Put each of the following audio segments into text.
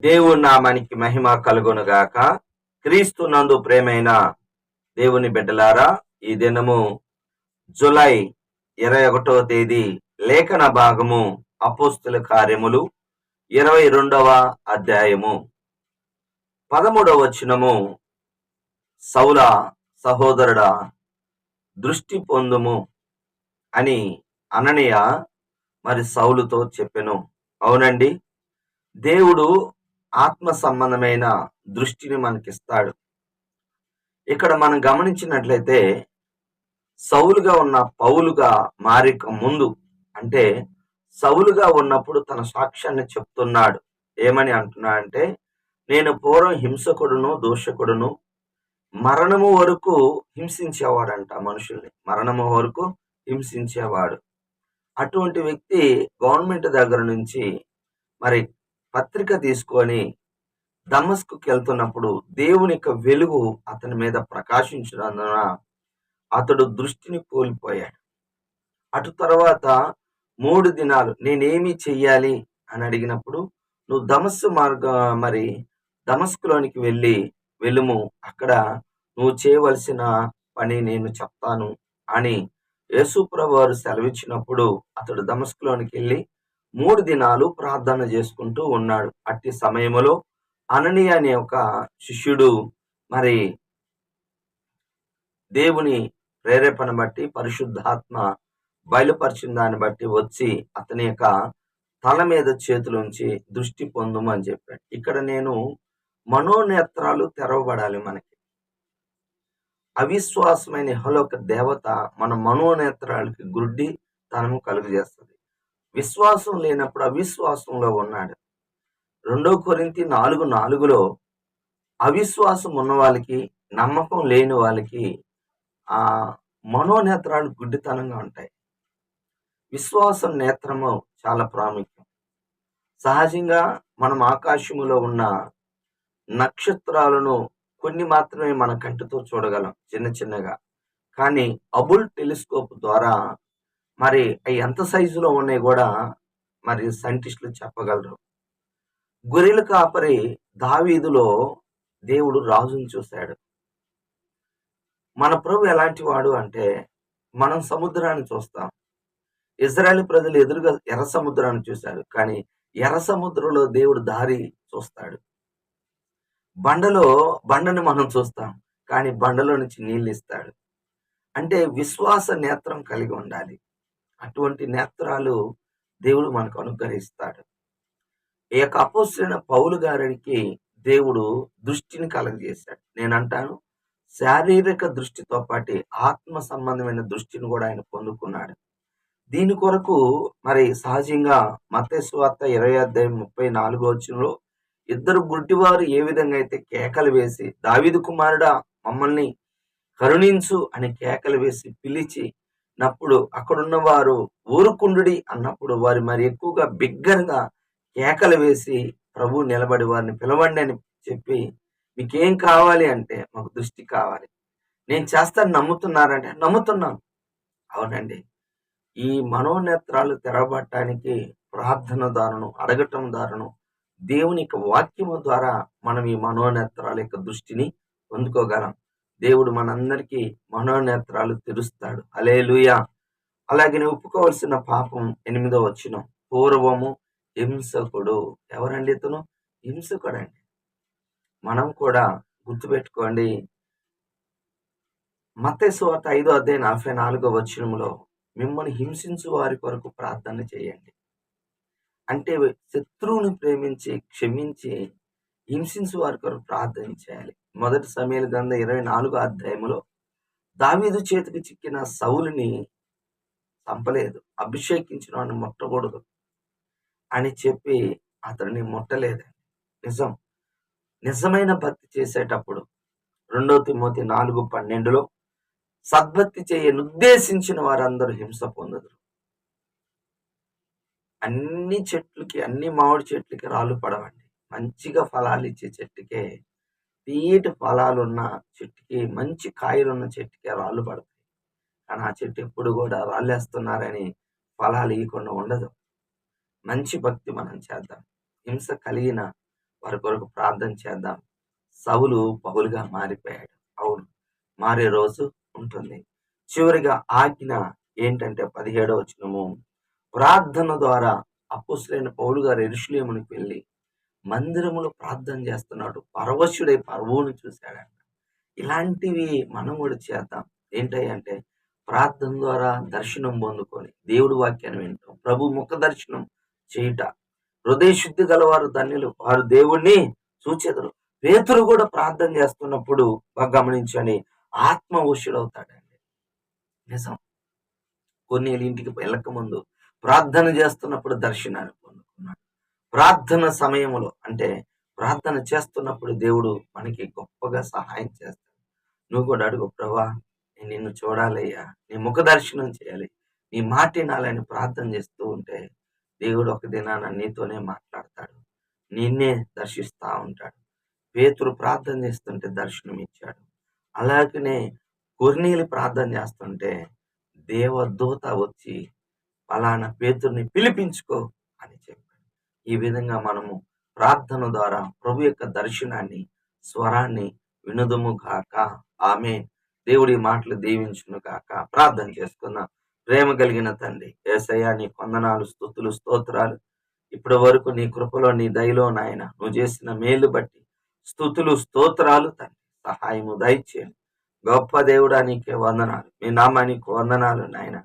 దేవుని నామానికి మహిమ కలుగునుగాక. క్రీస్తు నందు ప్రేమైన దేవుని బిడ్డలారా, ఈ దినము జూలై 21వ తేదీ లేఖన భాగము అపోస్తుల కార్యములు 22వ అధ్యాయము 13వ వచనము. సౌల సహోదరుడా, దృష్టి పొందుము అని అననీయ మరి సౌలుతో చెప్పెను. అవునండి, దేవుడు ఆత్మ సంబంధమైన దృష్టిని మనకిస్తాడు. ఇక్కడ మనం గమనించినట్లయితే సౌలుగా ఉన్న పౌలుగా మారిక ముందు, అంటే సౌలుగా ఉన్నప్పుడు తన సాక్ష్యాన్ని చెప్తున్నాడు. ఏమని అంటున్నాడంటే, నేను పూర్వం హింసకుడును దూషకుడును, మరణము వరకు హింసించేవాడంట. మనుషుల్ని మరణము వరకు హింసించేవాడు. అటువంటి వ్యక్తి గవర్నమెంట్ దగ్గర నుంచి మరి పత్రిక తీసుకొని దమస్కుకి వెళ్తున్నప్పుడు దేవుని యొక్క వెలుగు అతని మీద ప్రకాశించినందున అతడు దృష్టిని కోల్పోయాడు. అటు తర్వాత 3 దినాలు నేనేమి చెయ్యాలి అని అడిగినప్పుడు, నువ్వు దమస్కులోనికి వెళ్ళుము, అక్కడ నువ్వు చేయవలసిన పని నేను చెప్తాను అని యేసుప్రభు వారు సెలవిచ్చినప్పుడు అతడు దమస్కులోనికి వెళ్ళి 3 దినాలు ప్రార్థన చేసుకుంటూ ఉన్నాడు. అట్టి సమయంలో అననీయ అనే ఒక శిష్యుడు మరి దేవుని ప్రేరేపణ బట్టి, పరిశుద్ధాత్మ బయలుపరిచిన దాన్ని బట్టి వచ్చి అతని యొక్క తల మీద చేతులుంచి దృష్టి పొందుము అని చెప్పాడు. ఇక్కడ నేను మనోనేత్రాలు తెరవబడాలి. మనకి అవిశ్వాసమైన ఇహలోక దేవత మన మనోనేత్రాలకి గుడ్డి తనము కలుగజేస్తుంది. విశ్వాసం లేనప్పుడు అవిశ్వాసంలో ఉన్నాడు. 2 కొరింథీ 4:4లో అవిశ్వాసం ఉన్న వాళ్ళకి, నమ్మకం లేని వాళ్ళకి ఆ మనోనేత్రాలు గుడ్డితనంగా ఉంటాయి. విశ్వాసం నేత్రము చాలా ప్రాముఖ్యం. సహజంగా మనం ఆకాశములో ఉన్న నక్షత్రాలను కొన్ని మాత్రమే మన కంటితో చూడగలం, చిన్న చిన్నగా. కానీ హబుల్ టెలిస్కోప్ ద్వారా మరి అవి ఎంత సైజులో ఉన్నాయి కూడా మరి సైంటిస్టులు చెప్పగలరు. గొర్రెల కాపరి దావీదులో దేవుడు రాజును చూశాడు. మన ప్రభు ఎలాంటి వాడు అంటే, మనం సముద్రాన్ని చూస్తాం. ఇజ్రాయేల్ ప్రజలు ఎదురుగా ఎర్ర సముద్రాన్ని చూశారు, కానీ ఎర్ర సముద్రంలో దేవుడు దారి చూస్తాడు. బండని మనం చూస్తాం, కానీ బండలో నుంచి నీళ్ళు ఇస్తాడు. అంటే విశ్వాస నేత్రం కలిగి ఉండాలి. అటువంటి నేత్రాలు దేవుడు మనకు అనుగ్రహిస్తాడు. ఈ యొక్క అపోస్తలుడైన పౌలు గారికి దేవుడు దృష్టిని కలగజేశాడు. నేనంటాను, శారీరక దృష్టితో పాటు ఆత్మ సంబంధమైన దృష్టిని కూడా ఆయన పొందుకున్నాడు. దీని కొరకు మరి సహజంగా మత్తయి సువార్త 20:34 2 గుడ్డివారు ఏ విధంగా అయితే కేకలు వేసి, దావీదు కుమారుడా మమ్మల్ని కరుణించు అని కేకలు వేసి పిలిచినప్పుడు అక్కడున్న వారు ఊరుకుండుడి అన్నప్పుడు వారు మరి ఎక్కువగా బిగ్గరగా కేకలు వేసి ప్రభు నిలబడి వారిని పిలవండి అని చెప్పి, మీకేం కావాలి అంటే, మాకు దృష్టి కావాలి, నేను చేస్తాను నమ్ముతున్నారంటే, నమ్ముతున్నాం. అవునండి, ఈ మనోనేత్రాలు తెరవబడటానికి ప్రార్థన ద్వారాను, అడగటం ద్వారాను, దేవుని యొక్క వాక్యము ద్వారా మనం ఈ మనోనేత్రాల యొక్క దృష్టిని పొందుకోగలం. దేవుడు మనందరికీ మనోనేత్రాలు తెరుస్తాడు. హల్లెలూయా. అలాగే ఒప్పుకోవాల్సిన పాపం 8వ వచనం. పూర్వము హింసకుడు. ఎవరండి ఇతను? హింసకుడండి. మనం కూడా గుర్తుపెట్టుకోండి, మత్తయి సువార్త 5:44 మిమ్మల్ని హింసించు వారి కొరకు ప్రార్థన చేయండి. అంటే శత్రువుని ప్రేమించి, క్షమించి, హింసించు వారి కొరకు ప్రార్థన చేయాలి. 1 సమూయేలు గ్రంథం 24 దావీదు చేతికి చిక్కిన సౌలుని చంపలేదు, అభిషేకించిన వాడిని ముట్టకూడదు అని చెప్పి అతన్ని ముట్టలేదండి. నిజమైన భక్తి చేసేటప్పుడు 2 తిమోతి 4:12 సద్భక్తి చేయని ఉద్దేశించిన వారందరూ హింస పొందరు. అన్ని మామిడి చెట్లకి రాళ్ళు పడవండి. మంచిగా ఫలాలు ఇచ్చే చెట్టుకే, తీయటి ఫలాలున్న చెట్టుకి, మంచి కాయలున్న చెట్టుకే రాళ్ళు పడతాయి. కానీ ఆ చెట్టు ఎప్పుడు కూడా రాళ్ళేస్తున్నారని ఫలాలు ఇవ్వకుండా ఉండదు. మంచి భక్తి మనం చేద్దాం. హింస కలిగిన వారి కొరకు ప్రార్థన చేద్దాం. సౌలు పౌలుగా మారిపోయాడు. అవును, మారే రోజు ఉంటుంది. చివరిగా ఆజ్ఞ ఏంటంటే 17వ వచనము, ప్రార్థన ద్వారా అపోస్తలుడైన పౌలు గారు యెరూషలేమునికి వెళ్ళి మందిరములో ప్రార్థన చేస్తున్నాడు. పరవశుడై ప్రభువును చూశాడంట. ఇలాంటివి మనం కూడా చేద్దాం. ఏంటంటే ప్రార్థన ద్వారా దర్శనం పొందుకొని దేవుడి వాక్యాన్ని వింటాం, ప్రభు ముఖ దర్శనం చేయుట. హృదయ శుద్ధి గలవారు ధన్యులు, వారు దేవుణ్ణి చూచెదరు. పేతురు కూడా ప్రార్థన చేస్తున్నప్పుడు బాగా గమనించండి, ఆత్మవశుడవుతాడండి. నిజం. కొన్నేళ్ళ ఇంటికి వెళ్ళక ముందు ప్రార్థన చేస్తున్నప్పుడు దర్శనాన్ని పొందుకున్నాడు. ప్రార్థన సమయంలో అంటే ప్రార్థన చేస్తున్నప్పుడు దేవుడు మనకి గొప్పగా సహాయం చేస్తాడు. నువ్వు కూడా అడుగు, ప్రభా నేను నిన్ను చూడాలయ్యా, నీ ముఖ దర్శనం చేయాలి, నీ మాట వినాలని ప్రార్థన చేస్తూ ఉంటే దేవుడు ఒక దినాన నీతోనే మాట్లాడతాడు, నిన్నే దర్శిస్తా ఉంటాడు. పేతురు ప్రార్థన చేస్తుంటే దర్శనం ఇచ్చాడు. అలాగనే కొర్నేలి ప్రార్థన చేస్తుంటే దేవదూత వచ్చి పలానా పేతుర్ని పిలిపించుకో అని చెప్పాడు. ఈ విధంగా మనము ప్రార్థన ద్వారా ప్రభు యొక్క దర్శనాన్ని, స్వరాన్ని వినుదుము గాక. ఆమేన్. దేవుడి మాటలు దీవించును గాక. ప్రార్థన చేసుకుందాం. ప్రేమ కలిగిన తండ్రి యేసయ్యా, నీ వందనాలు, స్తుతులు, స్తోత్రాలు. ఇప్పటి వరకు నీ కృపలో, నీ దయలో నాయన నువ్వు చేసిన మేలు బట్టి స్తుతులు, స్తోత్రాలు తండ్రి. సహాయము దయచేయండి. గొప్ప దేవుడా, నీకే వందనాలు. మీ నామానికి వందనాలు నాయన.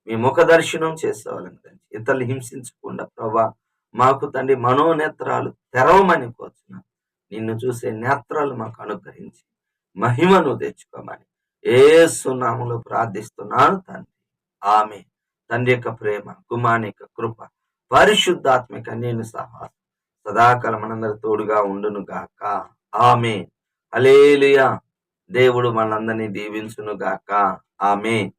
మీ ముఖ దర్శనం చేసేవాళ్ళని తండ్రి, ఇతరులు హింసించకుండా ప్రభా మాకు తండ్రి మనోనేత్రాలు తెరవమని కోరుచున్నాం. నిన్ను చూసే నేత్రాలు మాకు అనుగ్రహించి మహిమను తెచ్చుకోమని యేసు నామములో ప్రార్థిస్తున్నాను తండ్రి. ఆమేన్. తండ్రి యొక్క ప్రేమ, కుమారుని యొక్క కృప, పరిశుద్ధాత్మిక నేను సహాయం సదాకాలం మనందరి తోడుగా ఉండును గాక. ఆమేన్. హల్లెలూయా. దేవుడు మనందరినీ దీవించును గాక. ఆమేన్.